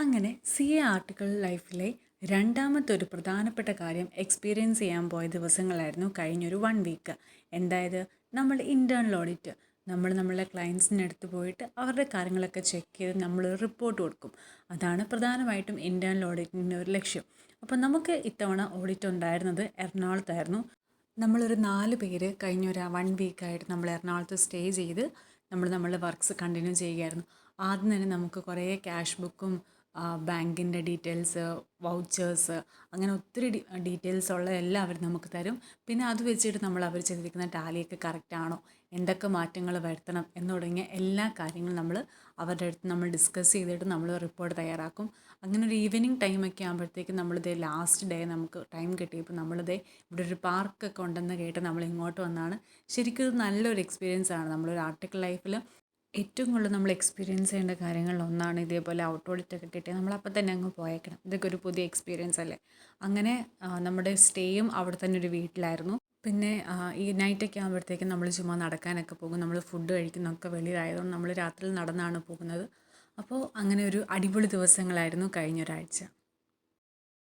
അങ്ങനെ CA article ലൈഫിലെ രണ്ടാമത്തെ ഒരു പ്രധാനപ്പെട്ട കാര്യം എക്സ്പീരിയൻസ് ചെയ്യാൻ പോയ ദിവസങ്ങളായിരുന്നു കഴിഞ്ഞൊരു 1 വീക്ക്. എന്തായത് നമ്മൾ ഇൻറ്റേർണൽ ഓഡിറ്റ്. നമ്മളുടെ ക്ലയൻസിൻ്റെ അടുത്ത് പോയിട്ട് അവരുടെ കാര്യങ്ങളൊക്കെ ചെക്ക് ചെയ്ത് നമ്മൾ റിപ്പോർട്ട് കൊടുക്കും. അതാണ് പ്രധാനമായിട്ടും ഇൻറ്റേർണൽ ഓഡിറ്റിൻ്റെ ഒരു ലക്ഷ്യം. അപ്പോൾ നമുക്ക് ഇത്തവണ ഓഡിറ്റ് ഉണ്ടായിരുന്നത് എറണാകുളത്തായിരുന്നു. നമ്മളൊരു 4 പേര് കഴിഞ്ഞൊരു 1 വീക്കായിട്ട് നമ്മൾ എറണാകുളത്ത് സ്റ്റേ ചെയ്ത് നമ്മളുടെ വർക്ക്സ് കണ്ടിന്യൂ ചെയ്യുകയായിരുന്നു. ആദ്യം തന്നെ നമുക്ക് കുറേ ക്യാഷ് ബുക്കും ബാങ്കിൻ്റെ ഡീറ്റെയിൽസ്, വൗച്ചേഴ്സ്, അങ്ങനെ ഒത്തിരി ഡീറ്റെയിൽസ് ഉള്ള എല്ലാം അവർ നമുക്ക് തരും. പിന്നെ അത് വെച്ചിട്ട് അവർ ചെയ്തിരിക്കുന്ന ടാലിയൊക്കെ കറക്റ്റാണോ, എന്തൊക്കെ മാറ്റങ്ങൾ വരുത്തണം എന്ന് തുടങ്ങിയ എല്ലാ കാര്യങ്ങളും അവരുടെ അടുത്ത് നമ്മൾ ഡിസ്കസ് ചെയ്തിട്ട് നമ്മൾ റിപ്പോർട്ട് തയ്യാറാക്കും. അങ്ങനെ ഒരു ഈവനിങ് ടൈമൊക്കെ ആകുമ്പോഴത്തേക്കും ലാസ്റ്റ് ഡേ നമുക്ക് ടൈം കിട്ടിയപ്പോൾ ഇവിടെ ഒരു പാർക്കൊക്കെ ഉണ്ടെന്ന് കേട്ട് നമ്മൾ ഇങ്ങോട്ട് വന്നാണ്. ശരിക്കും ഇത് നല്ലൊരു എക്സ്പീരിയൻസ് ആണ്. നമ്മളൊരു ആർട്ടിക്കൽ ലൈഫിൽ ഏറ്റവും കൂടുതൽ നമ്മൾ എക്സ്പീരിയൻസ് ചെയ്യേണ്ട കാര്യങ്ങളിലൊന്നാണ് ഇതേപോലെ ഔട്ട് ഓഡിറ്റൊക്കെ കിട്ടിയാൽ നമ്മളപ്പോൾ തന്നെ അങ്ങ് പോയേക്കണം. ഇതൊക്കെ ഒരു പുതിയ എക്സ്പീരിയൻസ് അല്ലേ. അങ്ങനെ നമ്മുടെ സ്റ്റേയും അവിടെ തന്നെ ഒരു വീട്ടിലായിരുന്നു. പിന്നെ ഈ നൈറ്റൊക്കെ ആകുമ്പോഴത്തേക്കും നമ്മൾ ചുമ്മാ നടക്കാനൊക്കെ പോകും. നമ്മൾ ഫുഡ് കഴിക്കുന്നതൊക്കെ വെളിയിലായതുകൊണ്ട് നമ്മൾ രാത്രിയിൽ നടന്നാണ് പോകുന്നത്. അപ്പോൾ അങ്ങനെ ഒരു അടിപൊളി ദിവസങ്ങളായിരുന്നു കഴിഞ്ഞൊരാഴ്ച.